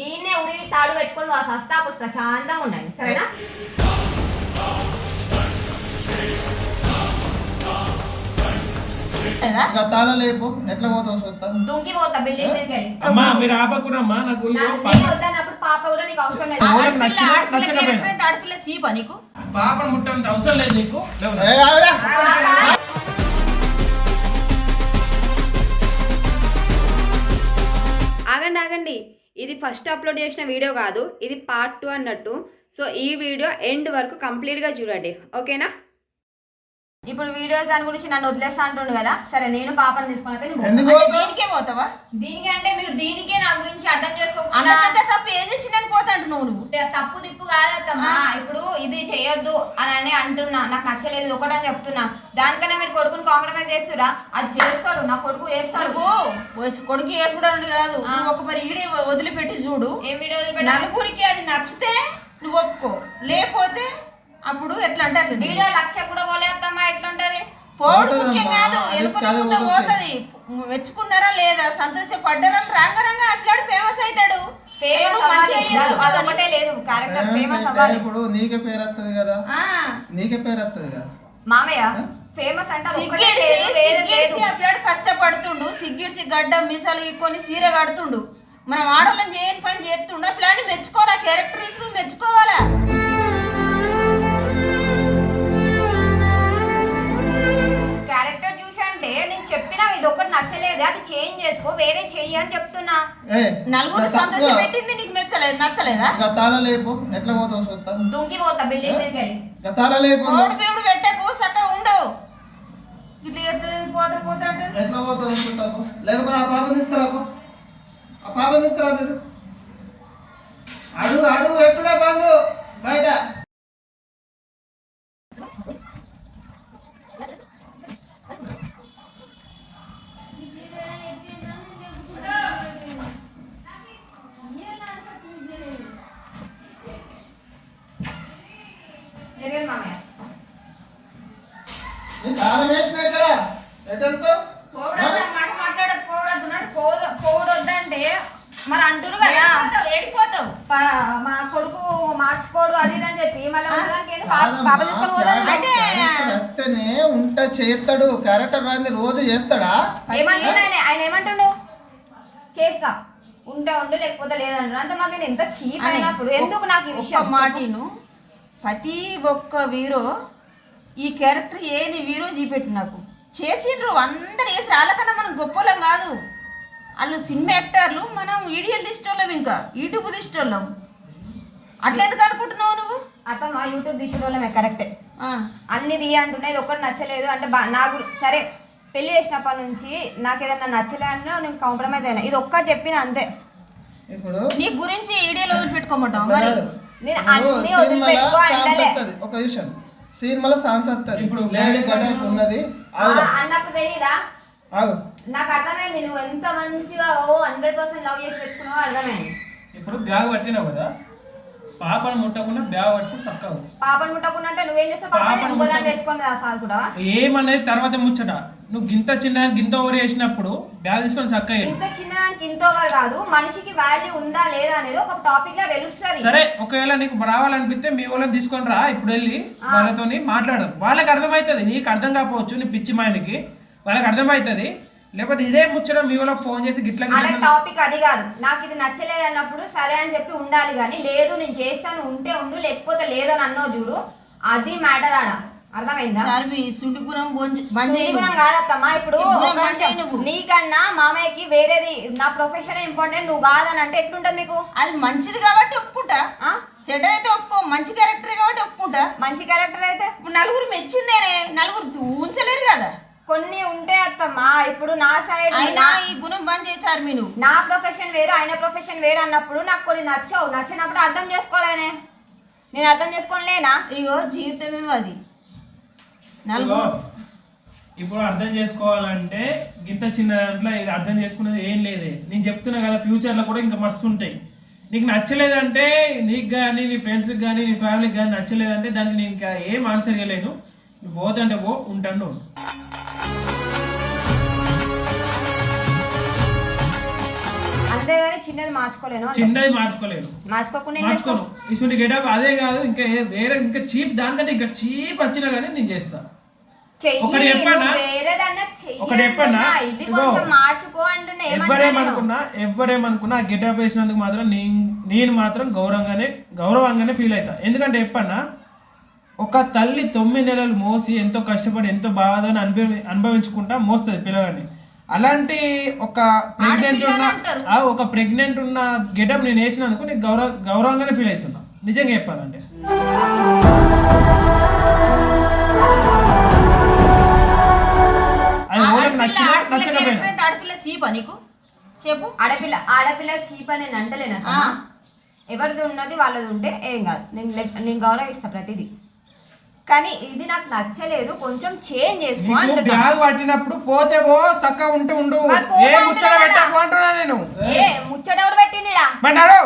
ఈయనే ఉరి తాడు పెట్టుకొని వస్తా అప్పుడు ప్రశాంతంగా ఉండండి సరేనా. లేపు ఎట్లా పోతావు చూస్తా దుంకి పోతా బిల్డింగ్ మీదకి వెళ్ళి. అమ్మా మీరు ఆపకురమ్మా నాకు నేను వద్దన్నప్పుడు పాప కూడా నీకు అవసరం లేదు. ఆడపిల్ల సీపా నీకు పాపను ముట్టంత అవసరం లేదు నీకు. ఆగండి ఆగండి, ఇది ఫస్ట్ అప్లోడ్ చేసిన వీడియో కాదు, ఇది పార్ట్ 2 అన్నట్టు. సో ఈ వీడియో ఎండ్ వరకు కంప్లీట్గా చూడండి, ఓకేనా. ఇప్పుడు వీడియోస్ దాని గురించి నన్ను వదిలేస్తా అంటుండు కదా, సరే నేను పాపను తీసుకుని దీనికే పోతావా? దీనికి అంటే మీరు దీనికే నా గురించి అర్థం చేసుకోకుండా అంత తప్పు ఏం చేసిందని పోతాంటు నువ్వు తప్పు తిప్పు కాదమ్మా. ఇప్పుడు ఇది చేయొద్దు అని అంటున్నా, నాకు నచ్చలేదు ఒకటని చెప్తున్నా. దానికన్నా మీరు కొడుకుని కాంప్రమైజ్ చేస్తురా? అది చేస్తాడు, నా కొడుకు చేస్తాడు. కొడుకు వేసుకోవడానికి కాదు, ఒక మరి ఈడే వదిలిపెట్టి చూడు. ఏం వీడియో వదిలిపెట్టి? నలుగురికి అది నచ్చితే నువ్వు ఒప్పుకో, లేకపోతే అప్పుడు ఎట్లా అంటే అట్లా. వీడియో 1,00,000 కూడా పోలేదమ్మా, ఎట్లా ఉంటది? పోడు ముఖ్యం కాదు, ఎలుకునే ముందు పోతుంది. మెచ్చుకున్నారా లేదా, సంతోషపడ్డారా, రంగరంగా అట్లాడు ఫేమస్ అవుతాడు. ఒకటే లేదు క్యారెక్టర్ ఫేమస్ అవ్వాలి. ఇప్పుడు నీకే పేరు వస్తుంది కదా, నీకే పేరు వస్తుంది కదా మామయ్య. ఫేమస్ అంటే అట్లాడు కష్టపడుతుండు, సిగ్గిడిసి గడ్డ మిసాలు కొన్ని సీర కడుతుండు. మనం ఆడవాళ్ళని చేయని పని చేస్తుండు. ఆ ప్లాన్ మెచ్చుకోవాలా, క్యారెక్టర్ మెచ్చుకోవాలా. క్యారెక్టర్ చూసి అంటే నేను చెప్పినా ఇది ఒకటి నచ్చలేదు, అది చేంజ్ చేసుకో, వేరే చెయ్యి అని చెప్తున్నా. నలుగురు సంతోషం పెట్టింది నీకు నచ్చలేదా? గతాల లేపు ఎట్లా పోతావు చూస్తా. దుంకి పోతా బిల్డింగ్ మీదకి వెళ్ళి. గతాల లేపు దేవుడు పెట్టకు చక్కగా ఉండవు. ఇట్లా పోతా ఎట్లా పోతావు చూస్తావు. లేకపోతే ఆ పాపని ఇస్తారా, ఆ పాపని ఇస్తారా మీరు? అడుగు అడుగు ఎక్కడా బంధు బయట. పోవద్దంటే మరి అంటురు కదా, ఏడిపోతావు. మా కొడుకు మార్చుకోడు అది అని చెప్పి మళ్ళీ పాప తీసుకొని పోతానే ఉంటా చేస్తాడు. క్యారెక్టర్ రాంది రోజు చేస్తాడా? ఏమంటున్నా ఆయన ఏమంటుండు? చేస్తా ఉంటే ఉండు లేకపోతే లేదంటారు. అంత మాకు ఎంత చీప్ అయినప్పుడు ఎందుకు నాకు ఈ విషయం మాటిను. ప్రతి ఒక్క వీరో ఈ క్యారెక్టర్ ఏని వీరో చూపెట్టి నాకు చేసిండ్రు. అందరు వేసి వాళ్ళకన్నా మనం గొప్పలం కాదు. వాళ్ళు సినిమా యాక్టర్లు, మనం వీడియోలు తీసుకోలేము, ఇంకా యూట్యూబ్ తీసుకోలేము. అట్లా ఎందుకు అనుకుంటున్నావు నువ్వు? అత్తమ్మా యూట్యూబ్ తీసుకోవడమే కరెక్టే, అన్ని తీయ అంటున్నా. ఇది ఒకటి నచ్చలేదు అంటే నాకు సరే పెళ్లి చేసినప్పటి నుంచి నాకు ఏదన్నా నచ్చలే అంటే నేను కాంప్రమైజ్ అయినా. ఇది ఒక్కటి చెప్పిన అంతే. ఇప్పుడు నీ గురించి వీడియోలు వదిలిపెట్టుకోమంటావు మరి? నేను అన్ని వదిలిపెట్టుకో అంటే ఒక విషయం, సినిమాలో సాంగ్స్ వస్తుంది. ఇప్పుడు లేడీ గడప ఉన్నది అన్నప్పుడు తెలియదా? నాకు అర్థమైంది నువ్వు ఎంత మంచిగా 100% లవ్ చేసి తెచ్చుకున్నావో అర్థమైంది. ఇప్పుడు బ్యాగ్ పట్టినావు కదా, పాపను ముట్టకుండా బ్యాగ్ పట్టుకుని చక్కవు. పాపను ముట్టకుండా అంటే నువ్వేం చేస్తావు? తెచ్చుకొని కూడా ఏమనేది తర్వాత ముచ్చట. నువ్వు గింత చిన్న గింత ఓవర్ చేసినప్పుడు బ్యాగ్ తీసుకొని చక్క. ఇంత చిన్న ఇంత ఓవర్ కాదు, మనిషికి వాల్యూ ఉందా లేదా అనేది ఒక టాపిక్ లా తెలుస్తుంది. సరే ఒకవేళ నీకు రావాలనిపిస్తే మీ వాళ్ళని తీసుకొని రా, ఇప్పుడు వెళ్ళి వాళ్ళతో మాట్లాడదు. వాళ్ళకి అర్థమవుతుంది, నీకు అర్థం కాకపోవచ్చు, నీ పిచ్చి మైండ్కి వాళ్ళకి అర్థమవుతుంది. లేకపోతే ఇదే ముచ్చట మీ వాళ్ళకి ఫోన్ చేసి గిట్లా టాపిక్ అది కాదు. నాకు ఇది నచ్చలేదు అన్నప్పుడు సరే అని చెప్పి ఉండాలి కానీ లేదు నేను చేస్తాను ఉంటే ఉండు లేకపోతే లేదని అన్నావు చూడు, అది మ్యాటర్ ఆడ. అర్థమైందా? గుణం కాదత్తమ్మా. ఇప్పుడు నీకన్నా మామయ్యకి వేరేది నా ప్రొఫెషన్ ఇంపార్టెంట్, నువ్వు కాదని అంటే ఎట్లుంటది మీకు? అది మంచిది కాబట్టి ఒప్పుకుంటా, సెట్ అయితే ఒప్పుకో. మంచి క్యారెక్టర్ కాబట్టి ఒప్పుకుంటా. మంచి క్యారెక్టర్ అయితే ఇప్పుడు నలుగురు మెచ్చిందేనే, నలుగురు ఉంచలేరు కదా. కొన్ని ఉంటే అత్తమ్మా. ఇప్పుడు నా సైడ్ ఈ గుణం బంద్ చేశారు మీరు. నా ప్రొఫెషన్ వేరు ఆయన ప్రొఫెషన్ వేరు అన్నప్పుడు నాకు కొన్ని నచ్చవు. నచ్చినప్పుడు అర్థం చేసుకోలేనే, నేను అర్థం చేసుకోలేనా? ఇగో జీవితమే అది. ఇప్పుడు అర్థం చేసుకోవాలంటే ఇంత చిన్న దాంట్లో ఇది అర్థం చేసుకునేది ఏం లేదే. నేను చెప్తున్నా కదా, ఫ్యూచర్లో కూడా ఇంకా మస్తు ఉంటాయి. నీకు నచ్చలేదంటే, నీకు కానీ నీ ఫ్రెండ్స్కి కానీ నీ ఫ్యామిలీకి కానీ నచ్చలేదంటే దానికి నేను ఇంకా ఏం ఆన్సర్ ఇవ్వలేను. నువ్వు పోదంటే పో, ఉంటాను. అంతే కానీ చిన్నది మార్చుకోలేను అంటే. చిన్నది మార్చుకోలేను, మార్చుకోకుండా ఏం మార్చుకోను. చేస్తావు? ఇటువంటి గెటప్ అదే కాదు, ఇంకా వేరే ఇంకా చీప్ దానికంటే ఇంకా చీప్ వచ్చినా కానీ నేను చేస్తా. చెయ్యి, ఒకటి చెప్పనా? నువ్వు వేరేదన్నా చెయ్యి ఒకటి చెప్పనా? అంటున్నా. ఇది కొంచెం మార్చుకో అంటున్నా. ఎవరేమనుకున్నా ఆ గెటప్ వేసినందుకు మాత్రం నేను మాత్రం గౌరవంగానే ఫీల్ అవుతా. ఎందుకంటే చెప్పన్నా, ఒక తల్లి 9 నెలలు మోసి ఎంతో కష్టపడి ఎంతో బాధను అనుభవించుకుంటా మోస్తుంది పిల్లగాడిని. అలాంటి ఒక ప్రెగ్నెంట్ ఉన్న గెటప్ నేను వేసినందుకు నీకు గౌరవంగానే ఫీల్ అవుతున్నా నిజంగా చెప్పాలంటే. అది ఊళ్ళకి నచ్చకపోయినా ఆడపిల్ల సీపా నీకు చెప్పు. ఆడపిల్ల చీప్ అని నేను అంటలేను. ఎవరిది ఉన్నది వాళ్ళది ఉంటే ఏం కాదు, నేను గౌరవిస్తా ప్రతిదీ. కానీ ఇది నాకు నచ్చలేదు, కొంచెం చేంజ్ చేసుకో అంటున్నా. బ్యాగ్ పట్టినప్పుడు పోతే పో, చక్కగా ఉంటూ ఉండు. ఏ ముచ్చట పెట్టకు అంటున్నా నేను. ఏ ముచ్చట ఎవడు పెట్టిండిరా? మన్నాడు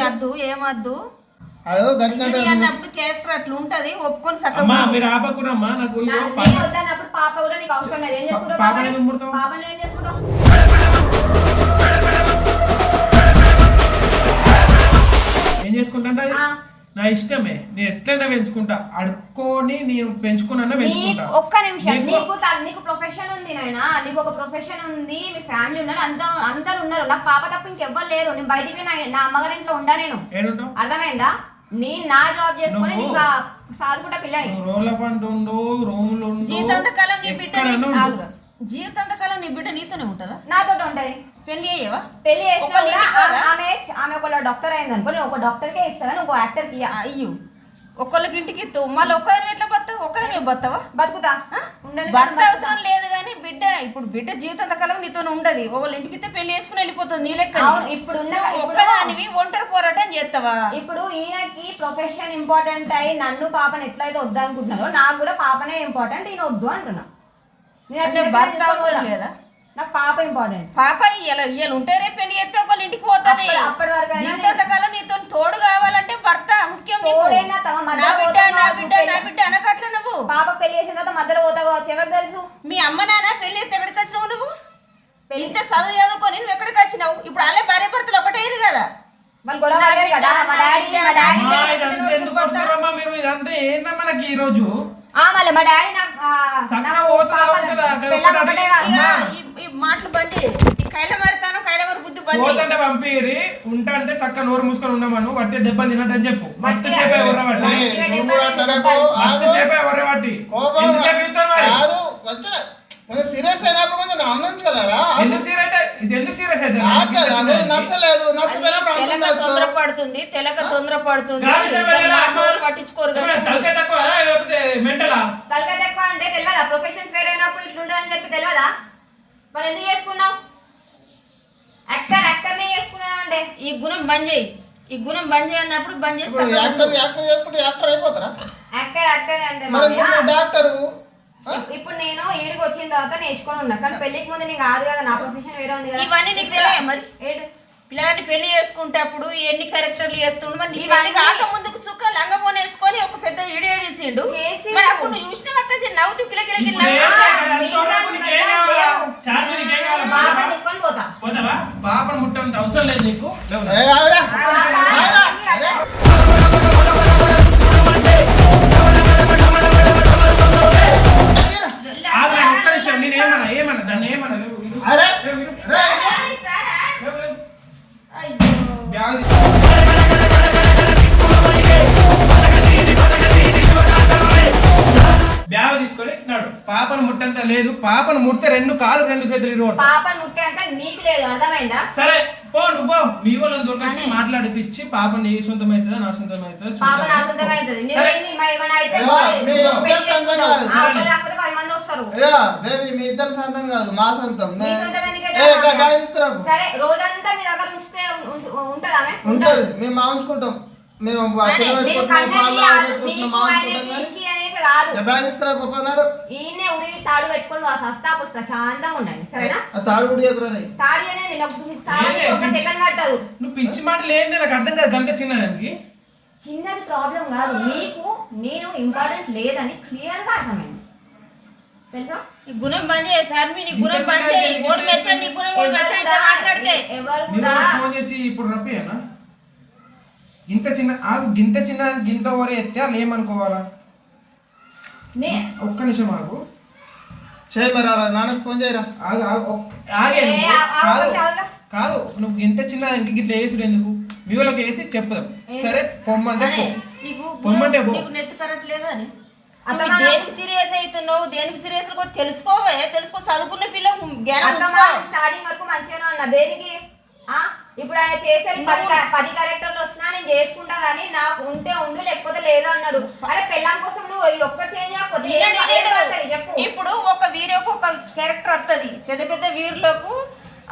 అద్దు ఏమద్దు అదో గట్టినట్టు అన్నప్పుడు క్యారెక్టర్ అట్లా ఉంటది, ఒప్పుకొని అమ్మా చక్కగా మీరు ఆపకురమ్మా. నాకు నేను వద్దన్నప్పుడు పాప కూడా నీకు అవసరం లేదు. ఏం చేసుకుంటావు? పాపని ఎందుకు ముడతావు? పాపని ఏం చేసుకుంటావు? ఏం చేసుకుంటా అంటే ఆ. నా ఇష్టమే, నేను ఎట్లైనా పెంచుకుంటా. అడుక్కొని నేను పెంచుకున్నా పెంచుకుంటా. ఒక్క నిమిషం, నీకు ప్రొఫెషన్ ఉంది నాయనా, నీకు ఒక ప్రొఫెషన్ ఉంది, మీ ఫ్యామిలీ ఉన్నారు, అందరు ఉన్నారు. నాకు పాప తప్ప ఇంకెవ్వరు లేరు. నేను బయటికి నా అమ్మగారింట్లో ఉండా. నేను ఏడుంటావు? అర్థమైందా? నేను నా జాబ్ చేసుకుని నీకు సాదుకుంటా పిల్లని. రోడ్ల పంట ఉండు, రూములు జీవితాంతకాలం నీ బిడ్డ జీవితాంతకాలం నీ బిడ్డ నీతోనే ఉంటుందా? నాతో ఉంటది. పెళ్లి అయ్యవా? పెళ్లి చేసిన ఆమె ఒక డాక్టర్ అయింది అనుకో, నేను ఒక డాక్టర్కే ఇస్తాను, నువ్వు ఒక యాక్టర్కి. అయ్యో, ఒకళ్ళకి ఇంటికి మళ్ళీ ఒక్కదాని ఎట్లా బతావు? ఒక్కదాని బతావా? బతుకుతా. భర్త అవసరం లేదు కానీ బిడ్డ జీవితాంతకాలం నీతో ఉండదు. ఒకళ్ళ ఇంటికి పెళ్లి చేసుకుని వెళ్ళిపోతుంది నీ లెక్క. ఇప్పుడు ఒక్కదానివి ఒంటరి పోరాటం చేస్తావా? ఇప్పుడు ఈయనకి ప్రొఫెషన్ ఇంపార్టెంట్ అయ్యి నన్ను పాపని ఎట్లయితే వద్దు అనుకుంటున్నారో, నాకు కూడా పాపనే ఇంపార్టెంట్, ఈయన వద్దు అంటున్నా. భర్త అవసరం లేదా? నాకు పాప ఇంపార్టెంట్. పాప ఇవాళ ఉంటే రేపు పెళ్లి చేస్తే ఒకళ్ళ ఇంటికి పోతుంది. అప్పటి వరకు జీవితాంతకాలం నీతో తోడు కావాలంటే భర్త ముఖ్యం. నా బిడ్డ అనకట్ల నువ్వు పాప పెళ్లి చేసిన తర్వాత మధ్యలో పోతావు కావచ్చు, ఎవరికి తెలుసు? మీ అమ్మ నాన్న పెళ్లి చేస్తే ఎక్కడికి వచ్చినావు నువ్వు? ఇంత చదువు చదువుకొని నువ్వు ఎక్కడికి వచ్చినావు? ఇప్పుడు అలా భార్య భర్తలు ఒకటే కదా, వాళ్ళు గొడవ పడలేదు కదా. మా డాడీ మీరు ఇదంతా ఏందమ్మా నాకు ఈ రోజు మళ్ళీ మా డాడీ మాటలు బంద్ చేయి. కైలమరుతాను కైలమరు బుద్ధి బంద్ చేయి. పంపిరి ఉంటా అంటే చక్క నోరు మూసుకొని ఉండమను. వట్టి దెబ్బ తినట్టని చెప్పు. మట్టిసేపే ఎవర్రబట్టి సీరియస్ అయినప్పుడు కొంచెం గమనించగలరా? ఎందుకు సీరియస్ అయితే నచ్చలేదు, నచ్చపోయినప్పుడు తొందరపడుతుంది, తెలక తొందరపడుతుంది, పట్టించుకోరు. తలకాయ తక్కువ మెంటలా? తలకాయ తక్కువ అంటే తెలియదా? ప్రొఫెషన్స్ వేరే అయినప్పుడు ఇట్లుంటుందని చెప్పి తెలియదా? మరి ఎందుకు చేసుకున్నావు? యాక్టర్నే చేసుకున్నావు అంటే ఈ గుణం బంద్ చేయి. ఈ గుణం బంద్ చేయి అన్నప్పుడు బంద్ చేస్తా. యాక్టర్ చేసుకుంటే యాక్టర్ అయిపోతారా? యాక్టర్ అంటే డాక్టర్. ఇప్పుడు నేను ఈడికి వచ్చిన తర్వాత నేర్చుకొని ఉన్నా, కానీ పెళ్లికి ముందు నీకు కాదు కదా, నా ప్రొఫెషన్ వేరే ఉంది కదా. ఇవన్నీ నీకు తెలియదు మరి? ఏంటి పిల్లగాన్ని పెళ్లి చేసుకుంటే అప్పుడు ఎన్ని క్యారెక్టర్లు చేస్తుండు. మరి ఇవన్నీ కాక ముందుకు సుఖ లంగబోన్ వేసుకొని ఒక పెద్ద వీడియో తీసిండు. మరి అప్పుడు నువ్వు చూసిన అక్క నవ్వుతూ కిలకిలకి తీసుకొని పోతా. పాపను ముట్టంత అవసరం లేదు నీకు. ఒక్క నిమిషం, నేను ఏమన్నా దాన్ని ఏమన్నా బ్యాగ్ తీసుకొని నాడు. పాపను ముట్టంత లేదు, పాపను ముడితే 2 కాళ్ళు 2 చేతులు ఇరవడు. పాపను ముట్టేంత నీకు లేదు, అర్థమైందా? సరే పో, నువ్వు పో. మీ వాళ్ళని దొరకచ్చి మాట్లాడిపించి పాప నీ సొంతం అవుతుందా నా సొంతం అవుతుందా? పాప నా సొంతం అవుతుంది. మీ ఇద్దరు సొంతం కాదు, మా సొంతం. సరే రోజంతా మీ దగ్గర ఉంచితే ఉంటది, మేము మాంచుకుంటాం. మేము ఈయనే ఉరి తాడు పెట్టుకొని సస్తా ప్రశాంతంగా ఉండండి, సరేనా? తాడు కూడా తాడి అనేది ఒక సెకండ్ పట్టదు. నువ్వు పిచ్చి మాటలు ఏంది నాకు అర్థం కాదు. గంత చిన్నదానికి చిన్నది ప్రాబ్లం కాదు, నీకు నేను ఇంపార్టెంట్ లేదని క్లియర్ గా అర్థమైంది. తెలుసా? నీ గుణం బంద్ చేయ చార్మి, నీ గుణం బంద్ చేయి. ఓడి మెచ్చండి, నీ గుణం ఓడి మెచ్చండి ఇట్లా మాట్లాడితే. ఎవరు మీరు కూడా ఫోన్ చేసి ఇప్పుడు రప్పియనా గింత చిన్న గింత ఓరే ఎత్తే వాళ్ళు ఏమనుకోవాలా? ఒక్క నిమిషం ఆగు. చేయి మరి అలా నాన్నకి ఫోన్ చేయరా. ఆగే ఏ, కాదు చాలురా. కాదు నువ్వు ఇంత చిన్న దానికి ఇట్లా వేసుడు ఎందుకు? మీ వాళ్ళకి వేసి చెప్దాం. సరే పొమ్మంటే పో. నీకు పొమ్మంటే పో. నీకు నెత్తి కరెక్ట్ లేదా అని అక్క నువ్వు దేనికి సీరియస్ అవుతున్నావు, దేనికి సీరియస్ తెలుసుకోవే. తెలుసుకో, చదువుకున్న పిల్ల జ్ఞానం ఉంచుకో. స్టార్టింగ్ వరకు మంచిగానే ఉన్నా. దేనికి ఇప్పుడు ఆయన చేసేది 10 కలెక్టర్లు వస్తున్నా నేను చేసుకుంటా గానీ నాకు ఉంటే ఉండు లేకపోతే లేదు అన్నాడు. అరే పెళ్ళాం కోసం నువ్వు ఒక్కటి చేంజ్ చెప్పు. ఇప్పుడు ఒక వీరికి ఒక క్యారెక్టర్ వస్తుంది. పెద్ద పెద్ద వీరులకు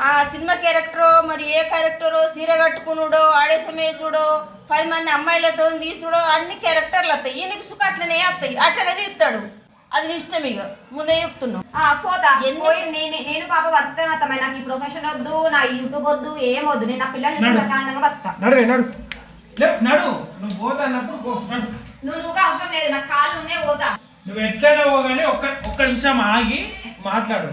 ఆ సినిమా క్యారెక్టర్ మరి ఏ క్యారెక్టరో సీర కట్టుకునుడో ఆడేసమేసుడో 10 మంది అమ్మాయిలతో తీసుడో అన్ని క్యారెక్టర్లు వస్తాయి. ఈయనకి సుఖ అట్లనే వస్తాయి, అట్లనే తీస్తాడు. అది నీ ఇష్టం, ఇక ముందే చెప్తున్నావు. పోతా నేను పాప బతుకుతాను. నాకు ఈ ప్రొఫెషన్ వద్దు, నా యూట్యూబ్ వద్దు, ఏం వద్దు. నేను నా పిల్లల్ని ప్రశాంతంగా బతుకుతా. నడు నువ్వు పోతా అన్నప్పుడు పో. నువ్వుగా అవసరం లేదు, నాకు కాళ్ళు ఉన్నాయి పోతా. నువ్వు ఎట్లయినా పోగానే ఒక్క నిమిషం ఆగి మాట్లాడు.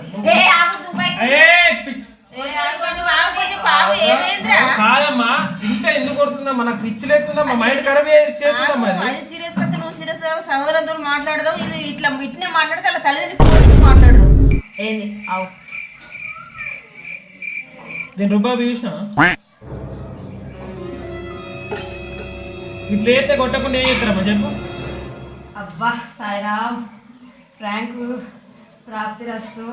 కాదమ్మా ఇంత ఎందుకు కొడుతుందమ్మా? నాకు పిచ్చిలేస్తుందా? మా మైండ్ ఖరాబ్ చేస్తుందమ్మా. అది సీరియస్ కదా, నువ్వు సీరియస్ సహోదరంతో మాట్లాడదాం. ఇది ఇట్నే మాట్లాడితే అలా తల్లిదండ్రులు ఫోన్ చేసి మాట్లాడదాం. ఏంది అవు నేను రుబాబు చూసినా ఇట్లా అయితే కొట్టకుండా ఏం చేస్తారమ్మా చెప్పు. అబ్బా సాయిరామ్, ప్రాంక్ ప్రాప్తి రస్తు.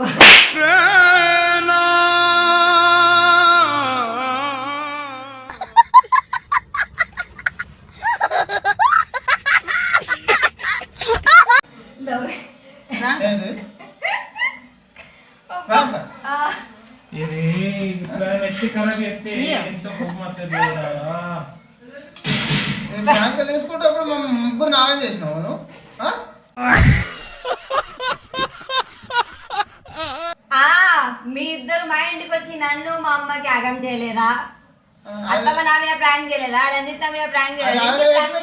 ఇది ఇట్లా నెత్తి ఖరాబ్ చేస్తే ఎంత కోపం. బ్యాంక్ తీసుకుంటప్పుడు మేము ముగ్గురు నాగం చేసినావు నువ్వు. మీ ఇద్దరు మా ఇంటికి వచ్చి నన్ను మా అమ్మకి ఆగం చేయలేదా? అత్తమ్మ నా మీద ప్రాంక్ చేయలేదా? రంజిత్ నా మీద ప్రాంక్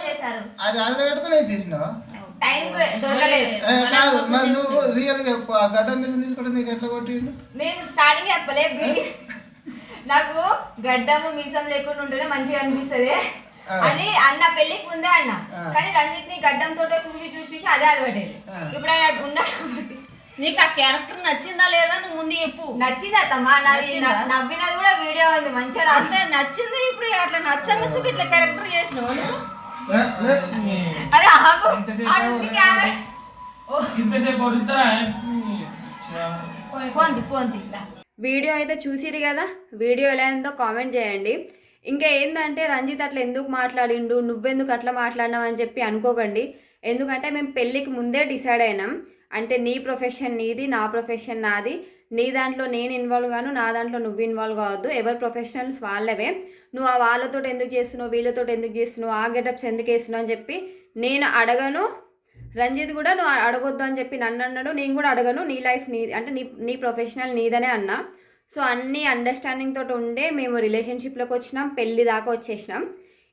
చేశారు. అది అదిలో పెట్టుకుని తీసినావా? టైం దొరకలేదు. కాదు మరి నువ్వు రియల్ గా చెప్పు. ఆ గడ్డ మీద తీసుకుంటే నీకు ఎట్లా కొట్టిండు? నేను స్టార్టింగ్ చెప్పలే నాకు గడ్డము మీసం లేకుండా ఉంటేనే మంచిగా అనిపిస్తుంది అని అన్న పెళ్లికి ముందే అన్న. కానీ రంజిత్ ని గడ్డం తోట చూసి అదే అలవాటేది. ఇప్పుడు ఆయన ఉన్నాడు కాబట్టి. నీకు ఆ క్యారెక్టర్ నచ్చిందా లేదా నువ్వు ముందు చెప్పు. నచ్చింది అత్తమ్మా, నవ్వినది కూడా వీడియో ఉంది మంచిగా. అంతే నచ్చింది. ఇప్పుడు అట్లా నచ్చంగా చూపి ఇట్లా క్యారెక్టర్ చేసినావు. అరే ఆగు, పోంది. వీడియో అయితే చూసిరు కదా, వీడియో ఎలా ఉందో కామెంట్ చేయండి. ఇంకా ఏంటంటే రంజిత్ అట్లా ఎందుకు మాట్లాడిండు, నువ్వెందుకు అట్లా మాట్లాడినావు అని చెప్పి అనుకోకండి. ఎందుకంటే మేము పెళ్ళికి ముందే డిసైడ్ అయినాం. అంటే నీ ప్రొఫెషన్ నీది, నా ప్రొఫెషన్ నాది. నీ దాంట్లో నేను ఇన్వాల్వ్ గాను, నా దాంట్లో నువ్వు ఇన్వాల్వ్ కావద్దు. ఎవరి ప్రొఫెషనల్స్ వాళ్ళవే. నువ్వు ఆ వాళ్ళతో ఎందుకు చేస్తున్నావు, వీళ్ళతో ఎందుకు చేస్తున్నావు, ఆ గెటప్స్ ఎందుకు వేస్తున్నావు అని చెప్పి నేను అడగను. రంజిత్ కూడా నువ్వు అడగొద్దు అని చెప్పి నన్ను అన్నాడు. నేను కూడా అడగను. నీ లైఫ్ నీ అంటే నీ ప్రొఫెషనల్ నీదనే అన్నా. సో అన్నీ అండర్స్టాండింగ్ తోటి ఉండే మేము రిలేషన్షిప్లోకి వచ్చినాం, పెళ్ళి దాకా వచ్చేసినాం.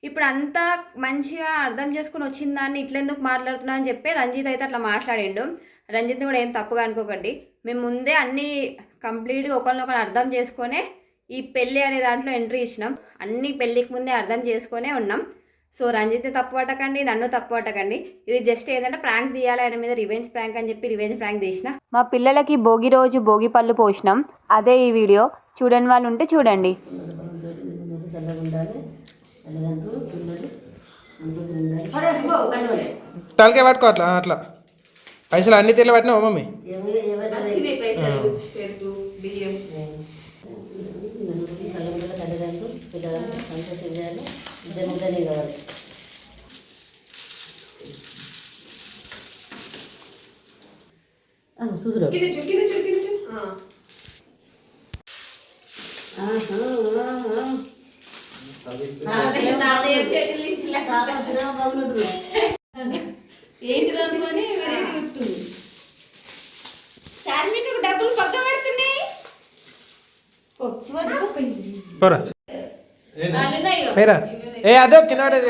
ఇప్పుడు అంతా మంచిగా అర్థం చేసుకుని వచ్చిన దాన్ని ఇట్లెందుకు మాట్లాడుతున్నా అని చెప్పి రంజిత్ అయితే అట్లా మాట్లాడిండు. రంజిత్ని కూడా ఏం తప్పుగా అనుకోకండి. మేము ముందే అన్నీ కంప్లీట్గా ఒకరినొకరు అర్థం చేసుకొనే ఈ పెళ్ళి అనే దాంట్లో ఎంట్రీ ఇచ్చినాం. అన్నీ పెళ్ళికి ముందే అర్థం చేసుకొనే ఉన్నాం. సో రంజిత్ని తప్పు పట్టకండి, నన్ను తప్పు పట్టకండి. ఇది జస్ట్ ఏంటంటే ప్రాంక్ తీయాలి ఆయన మీద, రివెంజ్ ప్రాంక్ అని చెప్పి రివెంజ్ ప్రాంక్ తీసిన. మా పిల్లలకి భోగి రోజు భోగి పళ్ళు పోసినాం. అదే ఈ వీడియో. చూడని వాళ్ళు ఉంటే చూడండి. తలకే పట్టుకో అట్లా అట్లా. పైసలు అన్ని తెల్ల పట్టినావా మమ్మీ? ఏంటిదనుకొని వెరైటీ వస్తుంది. చార్మికకు డబ్బులు పక్క పడుతున్నాయి. ఏ అదో కింద పడేది.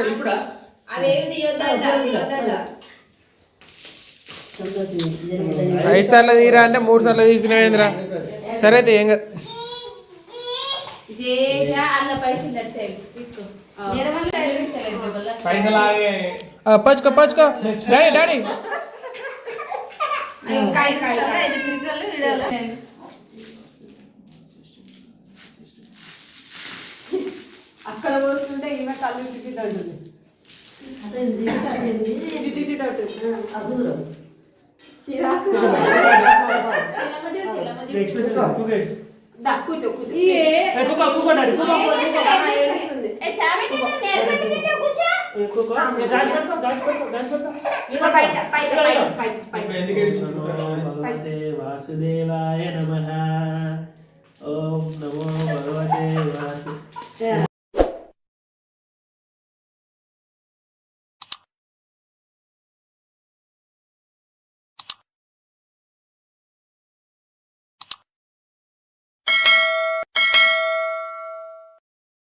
5 సార్లు తీరా అంటే 3 సార్లు తీసినవేంద్రా. సరే అయితే ఏం కాదు. పైసలు పచ్చుకో పచ్చుకో డాడీ డాడీ. అక్కడ పోస్తుంటే ఈమె కళ్ళు తిట్టిదంటుంది. చిరాకు కూర్చో కూర్చో. వాసుదేవాయ నమః. ఓం నమో భగవతే